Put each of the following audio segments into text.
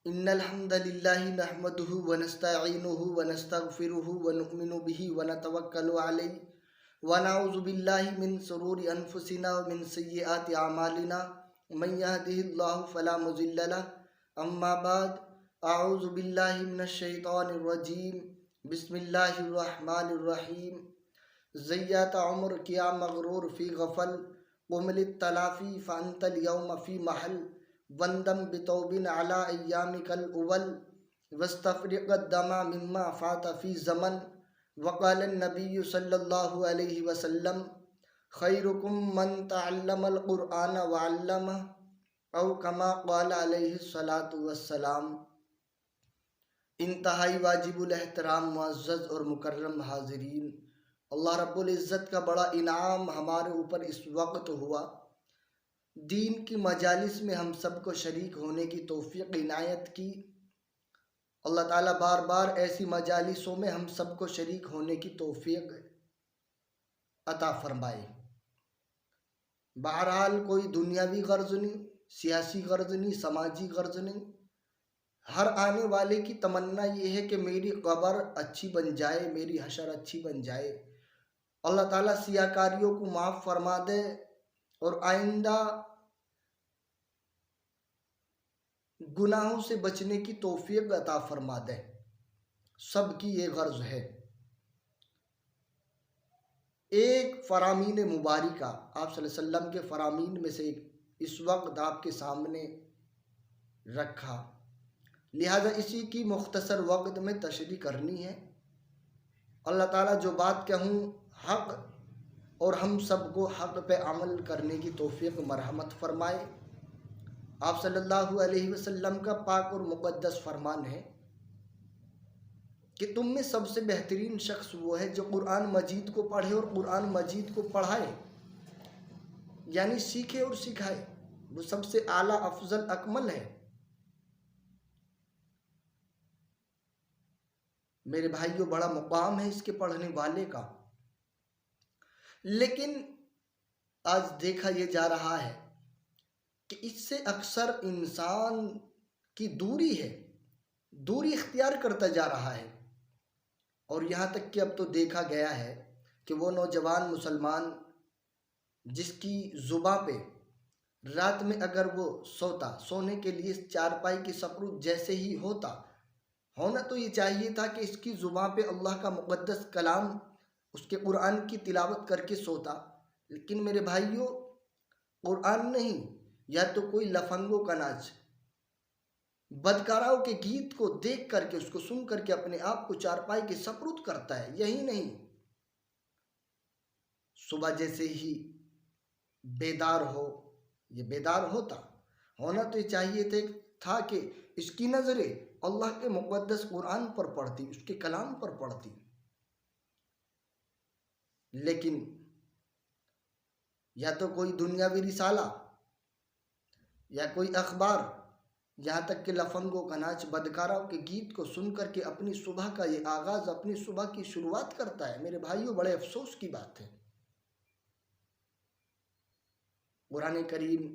इन्नल हम्दलिल्लाहि नहमदुहु व नस्तईनुहु व नस्तगफिरुहु व नु'मिनु बिही व नतवक्कलु अलैहि व नऊज़ु बिल्लाहि मिन शुरूरि अनफुसिना व मिन सय्यिआति अमालिना मन यहदिहिल्लाहु फला मुज़िल्ल लहु अम्मा बाद अऊज़ु बिल्लाहि मिनश शैतानिर रजीम बिस्मिल्लाहिर रहमानिर रहीम ज़य्यत उम्र किया मगरूर फ़ी गफ़ल कुमिलित तलाफ़ी फ़अंतल यौम फ़ी महल वंदम बितौबिन अला अय्यामिकल उवल वस्तफ़रिक़द दमा मिम्मा फ़ात फ़ी ज़मन वक़ाल नबी सल्लल्लाहु अलैहि वसल्लम खैरुकुम मन तअल्लमल क़ुरआन व अल्लमह औ कमा क़ाल अलैहि सलातु वस्सलाम। इंतहाई वाजिबुल एहतराम मुअज़्ज़ज़ और मुकर्रम हाज़िरीन, अल्लाह रब्बुल इज़्ज़त का बड़ा इनाम हमारे ऊपर इस वक्त हुआ। दीन की मजालिस में हम सबको शरीक होने की तौफ़ीक़ इनायत की। अल्लाह ताला बार बार ऐसी मजालिसों में हम सबको शरीक होने की तौफ़ीक़ अता फ़रमाए। बहरहाल कोई दुनियावी गर्ज़ नहीं, सियासी गर्ज़ नहीं, समाजी गर्ज़ नहीं। हर आने वाले की तमन्ना ये है कि मेरी कब्र अच्छी बन जाए, मेरी हशर अच्छी बन जाए, अल्लाह ताला सियाकारियों को माफ़ फरमा दे और आइंदा गुनाहों से बचने की तौफ़ीक़ अता फरमा दे। सबकी ये गर्ज है। एक फ़रामीन मुबारिका आप सल्लल्लाहु अलैहि वसल्लम के फ़रामीन में से एक इस वक्त आपके सामने रखा, लिहाजा इसी की मुख्तसर वक्त में तशरीह करनी है। अल्लाह ताला जो बात कहूँ हक़ और हम सबको हक़ पे अमल करने की तौफ़ीक़ मरहमत फ़रमाए। आप सल्लल्लाहु अलैहि वसल्लम का पाक और मुक़द्दस फ़रमान है कि तुम में सबसे बेहतरीन शख्स वो है जो कुरान मजीद को पढ़े और कुरान मजीद को पढ़ाए, यानी सीखे और सिखाए। वो सबसे आला अफजल अकमल है। मेरे भाइयों, बड़ा मुकाम है इसके पढ़ने वाले का। लेकिन आज देखा ये जा रहा है कि इससे अक्सर इंसान की दूरी है, दूरी इख्तियार करता जा रहा है। और यहाँ तक कि अब तो देखा गया है कि वो नौजवान मुसलमान जिसकी ज़ुबां पे रात में अगर वो सोता, सोने के लिए चारपाई की सफरुत जैसे ही होता, होना तो ये चाहिए था कि इसकी ज़ुबां पे अल्लाह का मुक़द्दस कलाम, उसके कुरान की तिलावत करके सोता। लेकिन मेरे भाइयों, कुरान नहीं, या तो कोई लफंगों का नाच, बदकाराओं के गीत को देख करके, उसको सुन करके अपने आप को चारपाई की सफरुत करता है। यही नहीं, सुबह जैसे ही बेदार हो, ये बेदार होता, होना तो ये चाहिए था कि इसकी नज़रें अल्लाह के मुक़द्दस कुरान पर पड़ती, उसके कलाम पर पड़ती। लेकिन या तो कोई दुनियावी रिसाला या कोई अखबार, यहाँ तक कि लफंगों का नाच, बदकाराओं के गीत को सुन करके अपनी सुबह का ये आगाज़, अपनी सुबह की शुरुआत करता है। मेरे भाइयों, बड़े अफसोस की बात है। कुरान करीम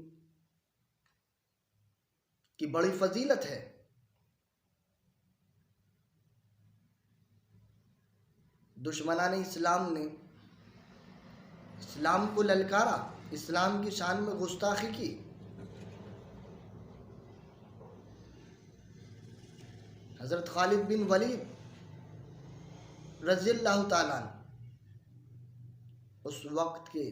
की बड़ी फजीलत है। दुश्मनान इस्लाम ने इस्लाम को ललकारा, इस्लाम की शान में गुस्ताखी की। हज़रत खालिद बिन वलीद रज़ियल्लाहु ताला अन्हु उस वक्त के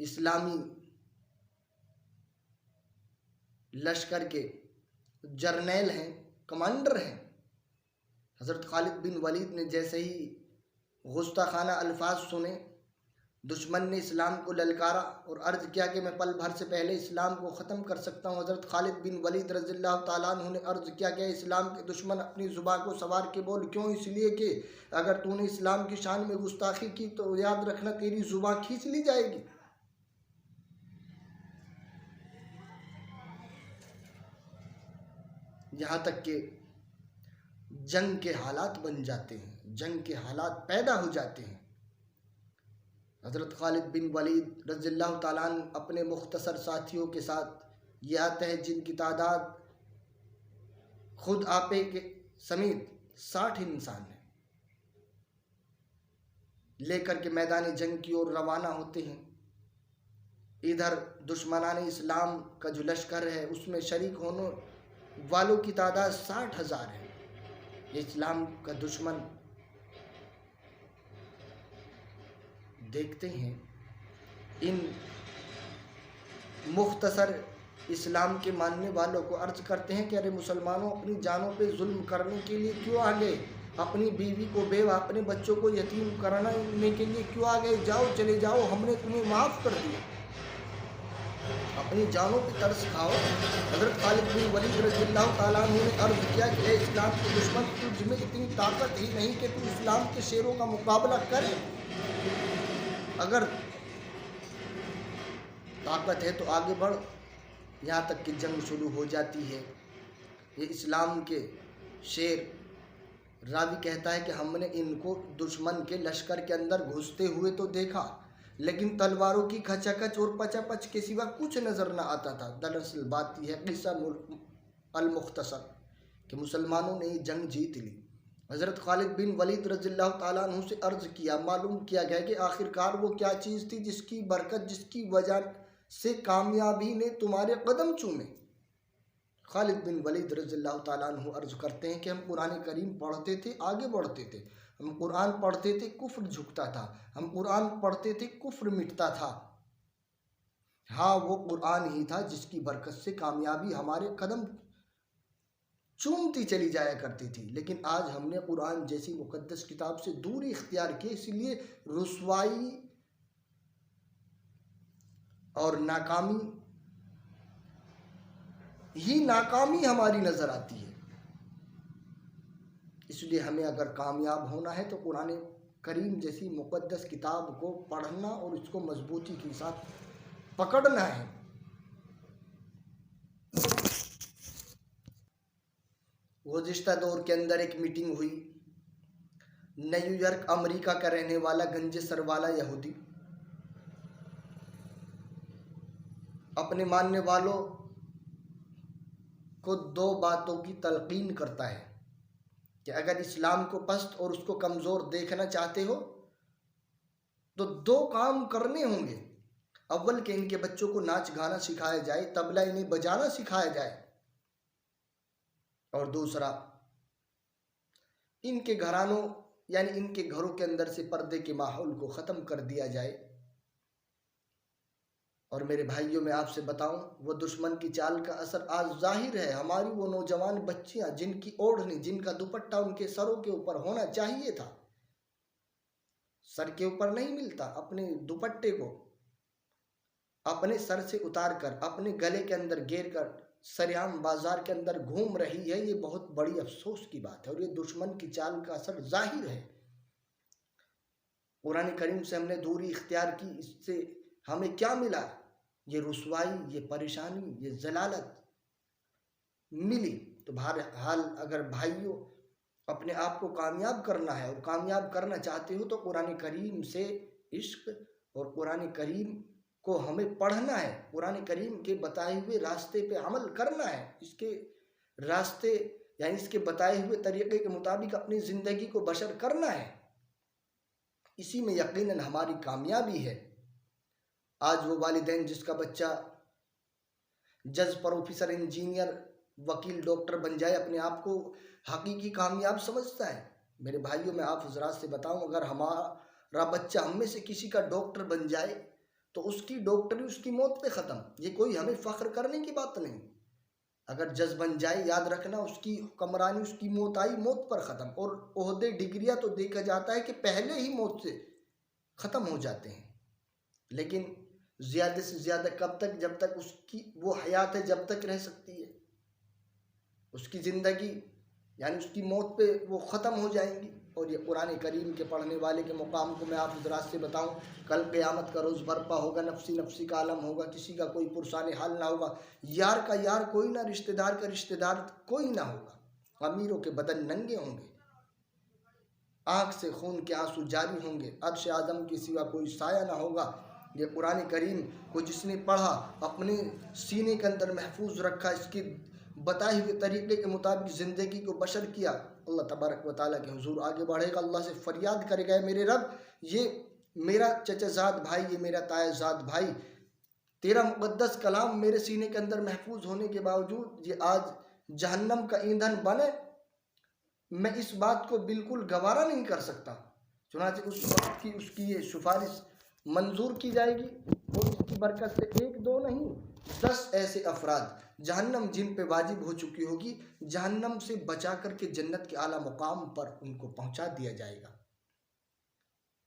इस्लामी लश्कर के जर्नैल हैं, कमांडर हैं। हज़रत खालिद बिन वलीद ने जैसे ही गुस्ताखाना अल्फाज सुने, दुश्मन ने इस्लाम को ललकारा और अर्ज़ किया कि मैं पल भर से पहले इस्लाम को ख़त्म कर सकता हूँ। हज़रत खालिद बिन वलीद रज़ियल्लाहु ताला अन्हु ने अर्ज़ किया कि इस्लाम के दुश्मन, अपनी ज़ुबान को सवार के बोल। क्यों? इसलिए कि अगर तूने इस्लाम की शान में गुस्ताखी की तो याद रखना तेरी ज़ुबान खींच ली जाएगी। यहाँ तक कि जंग के हालात बन जाते हैं, जंग के हालात पैदा हो जाते हैं। हज़रत खालिद बिन वलीद रज़ियल्लाहु ताला अन्हु अपने मुख्तसर साथियों के साथ ये आते हैं, जिनकी तादाद खुद आपे के समेत 60 इंसान हैं, लेकर के मैदान जंग की ओर रवाना होते हैं। इधर दुश्मनान इस्लाम का जो लश्कर है उसमें शरीक होने वालों की तादाद 60,000 है। ये इस्लाम का दुश्मन देखते हैं इन मुख्तसर इस्लाम के मानने वालों को, अर्ज करते हैं कि अरे मुसलमानों, अपनी जानों पे जुल्म करने के लिए क्यों आ गए? अपनी बीवी को बेवा, अपने बच्चों को यतीम कराने के लिए क्यों आ गए? जाओ, चले जाओ, हमने तुम्हें माफ़ कर दिया। अपनी जानों पे तरस खाओ। हज़रत खालिद बिन वलीद रज़ियल्लाहु ताला अन्हु ने अर्ज़ किया कि ए इस्लाम के दुश्मन, तुझ में इतनी ताकत ही नहीं कि तू इस्लाम के शेरों का मुकाबला करे। अगर ताकत है तो आगे बढ़। यहाँ तक कि जंग शुरू हो जाती है। ये इस्लाम के शेर रावी कहता है कि हमने इनको दुश्मन के लश्कर के अंदर घुसते हुए तो देखा, लेकिन तलवारों की खचाखच और पचापच के सिवा कुछ नज़र न आता था। दरअसल बात यह है, किस्सा अल मुख्तसर, कि मुसलमानों ने ये जंग जीत ली। हज़रत खालिद बिन वलीद रज़ियल्लाहु ताला अन्हु से अर्ज़ किया, मालूम किया गया कि आखिरकार वो क्या चीज़ थी जिसकी बरकत, जिसकी वजह से कामयाबी ने तुम्हारे कदम चूमे। खालिद बिन वलीद रज़ियल्लाहु ताला अन्हु अर्ज़ करते हैं कि हम कुरान करीम पढ़ते थे, आगे बढ़ते थे। हम कुरान पढ़ते थे, कुफ्र झुकता था। हम कुरान पढ़ते थे, कुफ्र मिटता था। हाँ, वो कुरान ही था जिसकी बरकत से कामयाबी हमारे कदम चूमती चली जाया करती थी। लेकिन आज हमने कुरान जैसी मुकद्दस किताब से दूरी इख्तियार की, इसलिए रुसवाई और नाकामी ही नाकामी हमारी नज़र आती है। इसलिए हमें अगर कामयाब होना है तो कुरान करीम जैसी मुकद्दस किताब को पढ़ना और इसको मजबूती के साथ पकड़ना है। गुज़िश्ता दौर के अंदर एक मीटिंग हुई। न्यूयॉर्क अमेरिका का रहने वाला गंजे सर वाला यहूदी अपने मानने वालों को दो बातों की तलकीन करता है कि अगर इस्लाम को पस्त और उसको कमज़ोर देखना चाहते हो तो दो काम करने होंगे। अव्वल के इनके बच्चों को नाच गाना सिखाया जाए, तबला इन्हें बजाना सिखाया जाए, और दूसरा इनके घरानों यानी इनके घरों के अंदर से पर्दे के माहौल को ख़त्म कर दिया जाए। और मेरे भाइयों, मैं आपसे बताऊं, वो दुश्मन की चाल का असर आज जाहिर है। हमारी वो नौजवान बच्चियां जिनकी ओढ़नी, जिनका दुपट्टा उनके सरों के ऊपर होना चाहिए था, सर के ऊपर नहीं मिलता, अपने दुपट्टे को अपने सर से उतार कर अपने गले के अंदर घेर कर सरेआम बाजार के अंदर घूम रही है। ये बहुत बड़ी अफसोस की बात है और ये दुश्मन की चाल का असर जाहिर है। कुरान करीम से हमने दूरी इख्तियार की, इससे हमें क्या मिला? ये रुसवाई, ये परेशानी, ये जलालत मिली। तो बहरहाल अगर भाइयों अपने आप को कामयाब करना है और कामयाब करना चाहते हो तो कुरान करीम से इश्क और कुरान करीम को हमें पढ़ना है, कुरान करीम के बताए हुए रास्ते पे अमल करना है, इसके रास्ते यानी इसके बताए हुए तरीक़े के मुताबिक अपनी ज़िंदगी को बशर करना है। इसी में यकीनन हमारी कामयाबी है। आज वो वालिदैन जिसका बच्चा जज, प्रोफेसर, इंजीनियर, वकील, डॉक्टर बन जाए, अपने आप को हकीकी कामयाब समझता है। मेरे भाइयों, मैं आप हजरात से बताऊं, अगर हमारा बच्चा हम में से किसी का डॉक्टर बन जाए तो उसकी डॉक्टरी उसकी मौत पे ख़त्म। ये कोई हमें फ़ख्र करने की बात नहीं। अगर जज बन जाए, याद रखना, उसकी हुक्मरानी, उसकी मौत आई, मौत पर ख़त्म। और ओहदे, डिग्रियाँ तो देखा जाता है कि पहले ही मौत से ख़त्म हो जाते हैं। लेकिन ज़्यादा से ज़्यादा कब तक? जब तक उसकी वो हयात है, जब तक रह सकती है। उसकी ज़िंदगी यानी उसकी मौत पे वो ख़त्म हो जाएंगी। और ये कुरान करीम के पढ़ने वाले के मुकाम को मैं आप हज़रात से बताऊं, कल क़यामत का रोज़ बर्पा होगा, नफ्सी नफ्सी का आलम होगा, किसी का कोई पुरसान हाल ना होगा, यार का यार कोई ना, रिश्तेदार का रिश्तेदार कोई ना होगा, अमीरों के बदन नंगे होंगे। आँख से खून के आंसू जारी होंगे, अर्श आज़म के सिवा कोई साया ना होगा। ये कुरान करीम को जिसने पढ़ा, अपने सीने के अंदर महफूज रखा, इसके बताए हुए तरीक़े के मुताबिक ज़िंदगी को बशर किया, अल्लाह तबारक व तआला के हुजूर आगे बढ़ेगा, अल्लाह से फ़रियाद करेगा, मेरे रब, ये मेरा चचाज़ाद भाई, ये मेरा तायाज़ाद भाई, तेरा मुक़द्दस कलाम मेरे सीने के अंदर महफूज होने के बावजूद ये आज जहन्नम का ईंधन बने, मैं इस बात को बिल्कुल गवारा नहीं कर सकता। चुनांचे उस वक्त की उसकी ये सिफारिश मंजूर की जाएगी और इसकी बरकत से एक दो नहीं 10 ऐसे अफराद जहन्नम जिन पे वाजिब हो चुकी होगी, जहन्नम से बचा करके जन्नत के आला मुकाम पर उनको पहुंचा दिया जाएगा।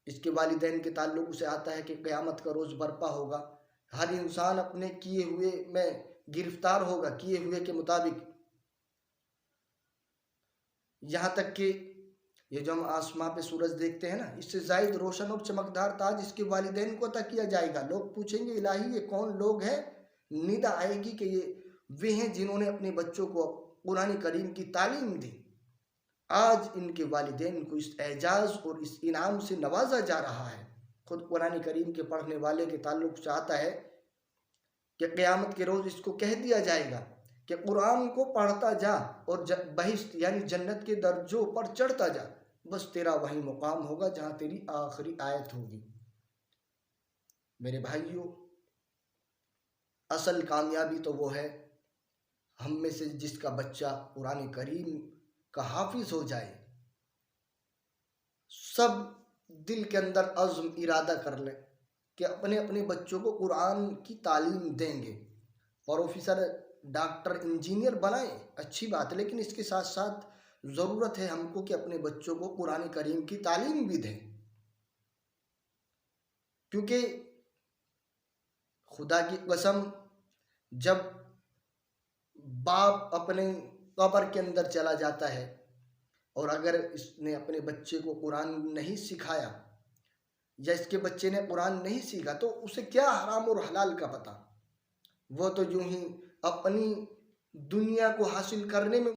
इसके वालिदैन के ताल्लुक से आता है कि क़यामत का रोज़ बर्पा होगा, हर इंसान अपने किए हुए में गिरफ्तार होगा, किए हुए के मुताबिक। यहाँ तक कि ये जो हम आसमां पे सूरज देखते हैं ना, इससे ज़ायद रोशन और चमकदार ताज इसके वालिदैन को अता किया जाएगा। लोग पूछेंगे, इलाही ये कौन लोग हैं? निदा आएगी कि ये वे हैं जिन्होंने अपने बच्चों को कुरान करीम की तालीम दी। आज इनके वालिदैन को इस एजाज़ और इस इनाम से नवाजा जा रहा है। खुद कुरान करीम के पढ़ने वाले के ताल्लुक से आता है कि क़यामत के रोज़ इसको कह दिया जाएगा कि कुरान को पढ़ता जा और बहिश्त यानी जन्नत के दर्जों पर चढ़ता जा, बस तेरा वही मुकाम होगा जहाँ तेरी आखिरी आयत होगी। मेरे भाइयों, असल कामयाबी तो वो है हम में से जिसका बच्चा कुरान करीम का हाफिज हो जाए। सब दिल के अंदर अज़्म इरादा कर ले कि अपने अपने बच्चों को कुरान की तालीम देंगे। प्रोफेसर, डॉक्टर, इंजीनियर बनाए, अच्छी बात है, लेकिन इसके साथ साथ ज़रूरत है हमको कि अपने बच्चों को कुरान करीम की तालीम भी दें, क्योंकि खुदा की कसम, जब बाप अपने कब्र के अंदर चला जाता है और अगर इसने अपने बच्चे को कुरान नहीं सिखाया या इसके बच्चे ने कुरान नहीं सीखा तो उसे क्या हराम और हलाल का पता। वो तो यूं ही अपनी दुनिया को हासिल करने में